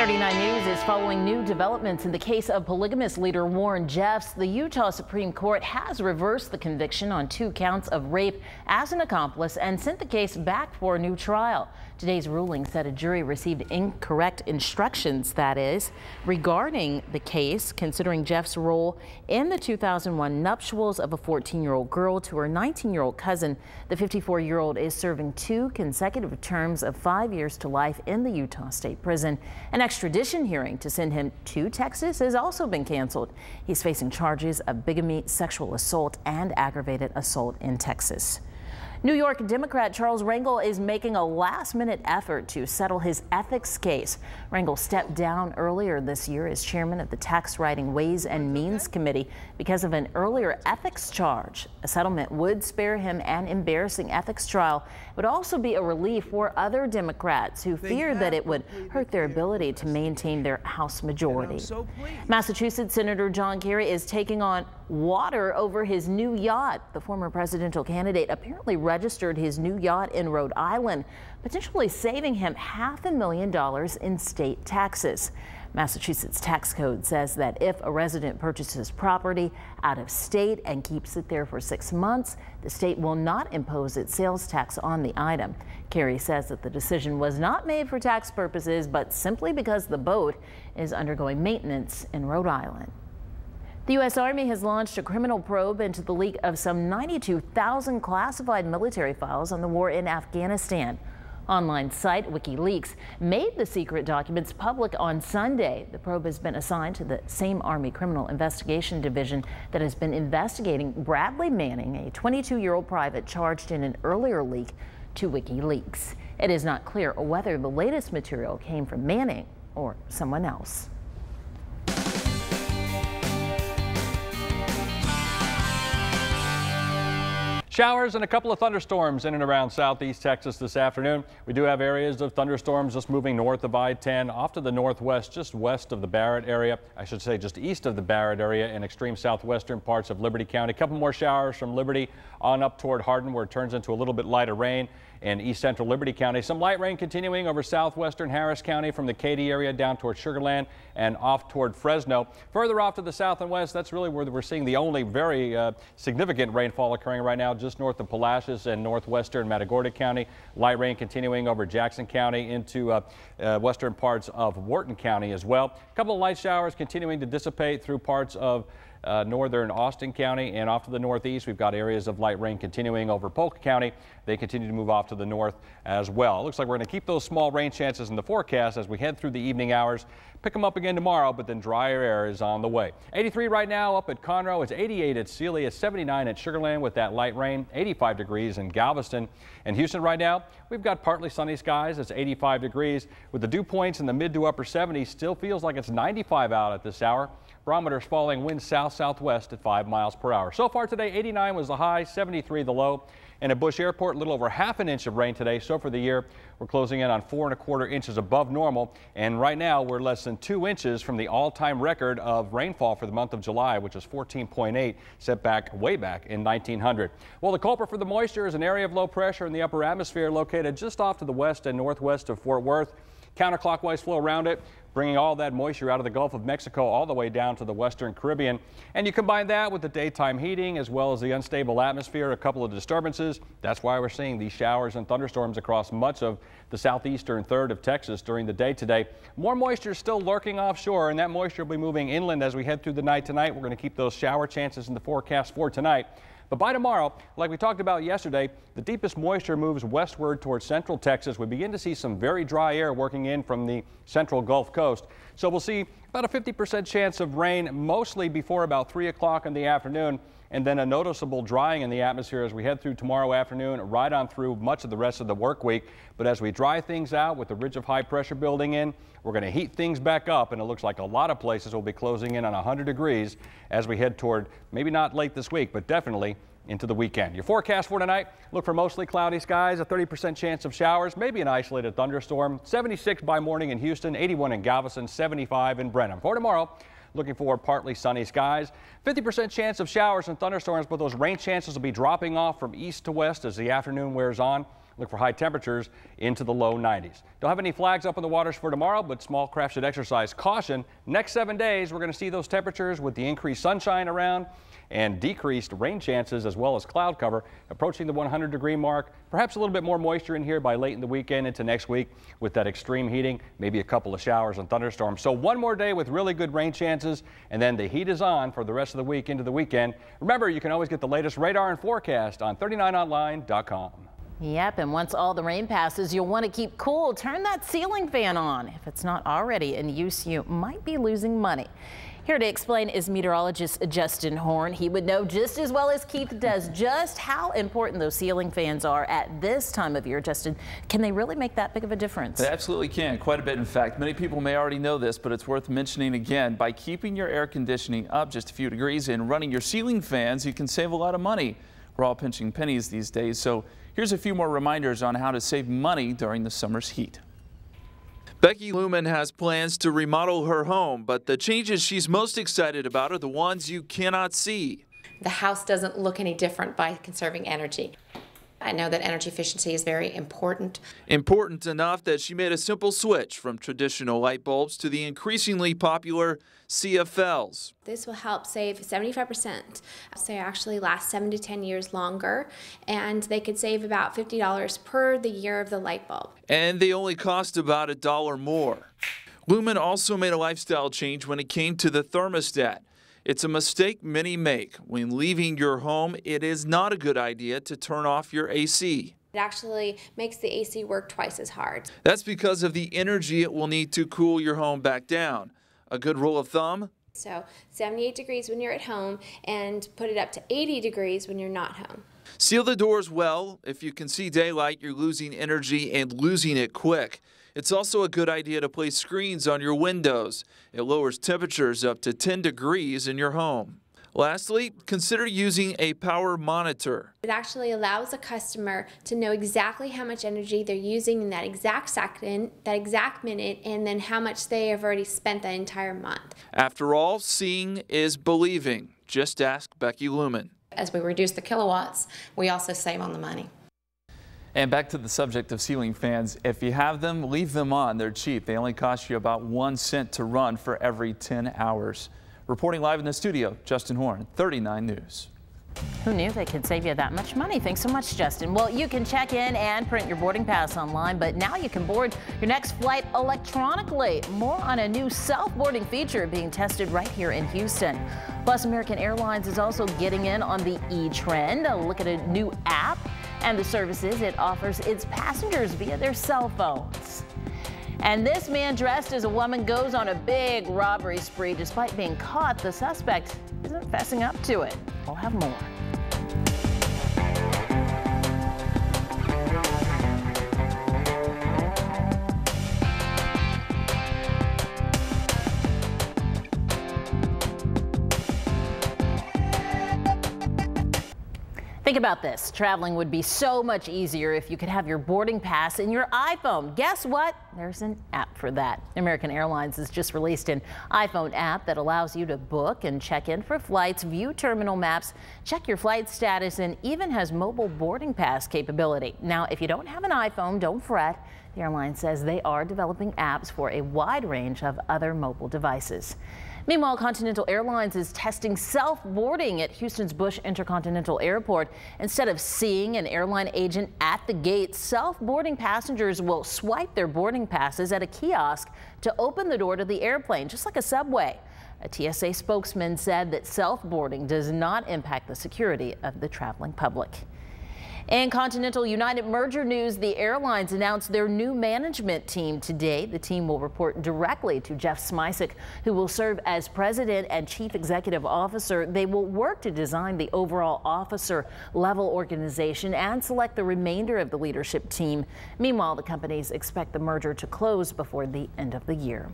39 News is following new developments in the case of polygamist leader Warren Jeffs. The Utah Supreme Court has reversed the conviction on 2 counts of rape as an accomplice and sent the case back for a new trial. Today's ruling said a jury received incorrect instructions, that is, regarding the case, considering Jeffs' role in the 2001 nuptials of a 14-year-old girl to her 19-year-old cousin. The 54-year-old is serving 2 consecutive terms of 5 years to life in the Utah State Prison. An extradition hearing to send him to Texas has also been canceled. He's facing charges of bigamy, sexual assault, and aggravated assault in Texas. New York Democrat Charles Rangel is making a last-minute effort to settle his ethics case. Rangel stepped down earlier this year as chairman of the Tax Writing Ways and Means Committee because of an earlier ethics charge. A settlement would spare him an embarrassing ethics trial. It would also be a relief for other Democrats who feared that it would hurt their ability to maintain their House majority. Massachusetts Senator John Kerry is taking on water over his new yacht. The former presidential candidate apparently registered his new yacht in Rhode Island, potentially saving him $500,000 in state taxes. Massachusetts tax code says that if a resident purchases property out of state and keeps it there for 6 months, the state will not impose its sales tax on the item. Kerry says that the decision was not made for tax purposes, but simply because the boat is undergoing maintenance in Rhode Island. The U.S. Army has launched a criminal probe into the leak of some 92,000 classified military files on the war in Afghanistan. Online site WikiLeaks made the secret documents public on Sunday. The probe has been assigned to the same Army Criminal Investigation Division that has been investigating Bradley Manning, a 22-year-old private charged in an earlier leak to WikiLeaks. It is not clear whether the latest material came from Manning or someone else. Showers and a couple of thunderstorms in and around southeast Texas this afternoon. We do have areas of thunderstorms just moving north of I-10 off to the northwest, just west of the Barrett area. I should say just east of the Barrett area in extreme southwestern parts of Liberty County. A couple more showers from Liberty on up toward Hardin, where it turns into a little bit lighter rain. In east central Liberty County, some light rain continuing over southwestern Harris County from the Katy area down toward Sugar Land and off toward Fresno. Further off to the south and west, that's really where we're seeing the only very significant rainfall occurring right now, just north of Palacios and northwestern Matagorda County. Light rain continuing over Jackson County into western parts of Wharton County as well. A couple of light showers continuing to dissipate through parts of northern Austin County and off to the northeast. We've got areas of light rain continuing over Polk County. They continue to move off to the north as well. It looks like we're going to keep those small rain chances in the forecast as we head through the evening hours. Pick them up again tomorrow, but then drier air is on the way. 83 right now up at Conroe. It's 88 at Sealy. It's 79 at Sugar Land with that light rain. 85 degrees in Galveston. And Houston right now, we've got partly sunny skies. It's 85 degrees with the dew points in the mid to upper 70s. Still feels like it's 95 out at this hour. Barometers falling, winds south-southwest at 5 miles per hour. So far today, 89 was the high, 73 the low. And at Bush Airport, a little over ½ an inch of rain today. So for the year, we're closing in on 4¼ inches above normal. And right now, we're less than 2 inches from the all-time record of rainfall for the month of July, which is 14.8, set back way back in 1900. Well, the culprit for the moisture is an area of low pressure in the upper atmosphere located just off to the west and northwest of Fort Worth. Counterclockwise flow around it, bringing all that moisture out of the Gulf of Mexico all the way down to the western Caribbean. And you combine that with the daytime heating as well as the unstable atmosphere, a couple of disturbances. That's why we're seeing these showers and thunderstorms across much of the southeastern third of Texas during the day today. More moisture is still lurking offshore, and that moisture will be moving inland as we head through the night tonight. We're going to keep those shower chances in the forecast for tonight. But by tomorrow, like we talked about yesterday, the deepest moisture moves westward towards central Texas. We begin to see some very dry air working in from the central Gulf Coast. So we'll see about a 50% chance of rain, mostly before about 3 o'clock in the afternoon, and then a noticeable drying in the atmosphere as we head through tomorrow afternoon, right on through much of the rest of the work week. But as we dry things out with the ridge of high pressure building in, we're going to heat things back up, and it looks like a lot of places will be closing in on 100 degrees as we head toward, maybe not late this week, but definitely into the weekend. Your forecast for tonight, look for mostly cloudy skies, a 30% chance of showers, maybe an isolated thunderstorm. 76 by morning in Houston, 81 in Galveston, 75 in Brenham. For tomorrow, looking for partly sunny skies, 50% chance of showers and thunderstorms, but those rain chances will be dropping off from east to west as the afternoon wears on. Look for high temperatures into the low 90s. Don't have any flags up on the waters for tomorrow, but small craft should exercise caution. Next 7 days, we're going to see those temperatures with the increased sunshine around and decreased rain chances as well as cloud cover approaching the 100-degree mark. Perhaps a little bit more moisture in here by late in the weekend into next week with that extreme heating, maybe a couple of showers and thunderstorms. So one more day with really good rain chances, and then the heat is on for the rest of the week into the weekend. Remember, you can always get the latest radar and forecast on 39online.com. Yep, and once all the rain passes, you'll want to keep cool. Turn that ceiling fan on. If it's not already in use, you might be losing money. Here to explain is meteorologist Justin Horn. He would know just as well as Keith does just how important those ceiling fans are at this time of year. Justin, can they really make that big of a difference? They absolutely can, quite a bit in fact. Many people may already know this, but it's worth mentioning again. By keeping your air conditioning up just a few degrees and running your ceiling fans, you can save a lot of money. We're all pinching pennies these days, so here's a few more reminders on how to save money during the summer's heat. Becky Lumen has plans to remodel her home, but the changes she's most excited about are the ones you cannot see. The house doesn't look any different by conserving energy. I know that energy efficiency is very important. Important enough that she made a simple switch from traditional light bulbs to the increasingly popular CFLs. This will help save 75%. So they actually last 7 to 10 years longer, and they could save about $50 per the year of the light bulb. And they only cost about $1 more. Lumen also made a lifestyle change when it came to the thermostat. It's a mistake many make. When leaving your home, it is not a good idea to turn off your AC. It actually makes the AC work twice as hard. That's because of the energy it will need to cool your home back down. A good rule of thumb? So 78 degrees when you're at home and put it up to 80 degrees when you're not home. Seal the doors well. If you can see daylight, you're losing energy and losing it quick. It's also a good idea to place screens on your windows. It lowers temperatures up to 10 degrees in your home. Lastly, consider using a power monitor. It actually allows a customer to know exactly how much energy they're using in that exact second, that exact minute, and then how much they have already spent that entire month. After all, seeing is believing. Just ask Becky Lumen. As we reduce the kilowatts, we also save on the money. And back to the subject of ceiling fans, if you have them, leave them on. They're cheap. They only cost you about 1 cent to run for every 10 hours. Reporting live in the studio, Justin Horn, 39 News. Who knew they could save you that much money? Thanks so much, Justin. Well, you can check in and print your boarding pass online, but now you can board your next flight electronically. More on a new self-boarding feature being tested right here in Houston. Plus, American Airlines is also getting in on the e-trend. A look at a new app and the services it offers its passengers via their cell phones. And this man dressed as a woman goes on a big robbery spree. Despite being caught, the suspect isn't fessing up to it. We'll have more. Think about this. Traveling would be so much easier if you could have your boarding pass in your iPhone. Guess what? There's an app for that. American Airlines has just released an iPhone app that allows you to book and check in for flights, view terminal maps, check your flight status, and even has mobile boarding pass capability. Now, if you don't have an iPhone, don't fret. The airline says they are developing apps for a wide range of other mobile devices. Meanwhile, Continental Airlines is testing self-boarding at Houston's Bush Intercontinental Airport. Instead of seeing an airline agent at the gate, self-boarding passengers will swipe their boarding passes at a kiosk to open the door to the airplane, just like a subway. A TSA spokesman said that self-boarding does not impact the security of the traveling public. In Continental United merger news, the airlines announced their new management team today. The team will report directly to Jeff Smisek, who will serve as president and chief executive officer. They will work to design the overall officer level organization and select the remainder of the leadership team. Meanwhile, the companies expect the merger to close before the end of the year.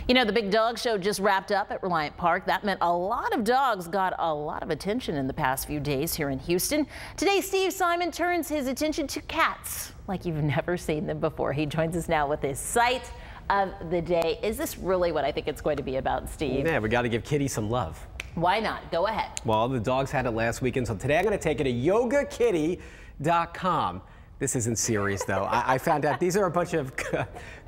You know, the Big Dog Show just wrapped up at Reliant Park. That meant a lot of dogs got a lot of attention in the past few days here in Houston. Today, Steve Simon turns his attention to cats like you've never seen them before. He joins us now with his sight of the day. Is this really what I think it's going to be about, Steve? Yeah, we got to give Kitty some love. Why not? Go ahead. Well, the dogs had it last weekend, so today I'm going to take it to yogakitty.com. This isn't serious, though. I found out these are a bunch of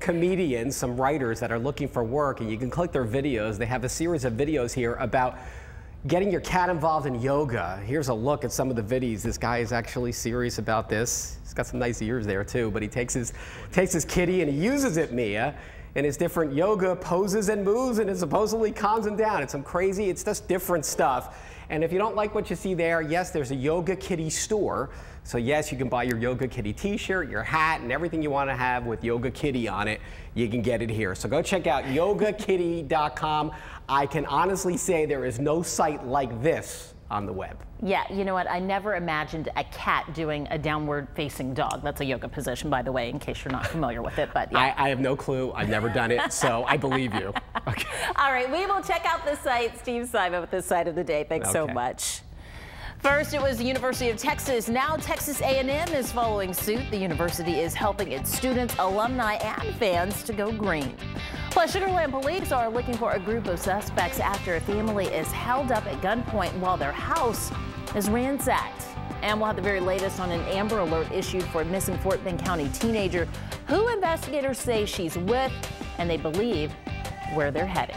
comedians, some writers that are looking for work, and you can click their videos. They have a series of videos here about getting your cat involved in yoga. Here's a look at some of the videos. This guy is actually serious about this. He's got some nice ears there, too, but he takes his kitty and he uses it, Mia, in his different yoga poses and moves, and it supposedly calms him down. It's some crazy, it's just different stuff. And if you don't like what you see there, yes, there's a Yoga Kitty store. So yes, you can buy your Yoga Kitty t-shirt, your hat, and everything you want to have with Yoga Kitty on it. You can get it here. So go check out yogakitty.com. I can honestly say there is no site like this on the web. Yeah, you know what? I never imagined a cat doing a downward facing dog. That's a yoga position, by the way, in case you're not familiar with it. But yeah. I have no clue. I've never done it, so I believe you. Okay. All right, we will check out the site. Steve Simon with the site of the day. Thanks so much. First, it was the University of Texas. Now Texas A&M is following suit. The university is helping its students, alumni, and fans to go green. Plus, Sugar Land police are looking for a group of suspects after a family is held up at gunpoint while their house is ransacked. And we'll have the very latest on an Amber Alert issued for a missing Fort Bend County teenager who investigators say she's with, and they believe where they're headed.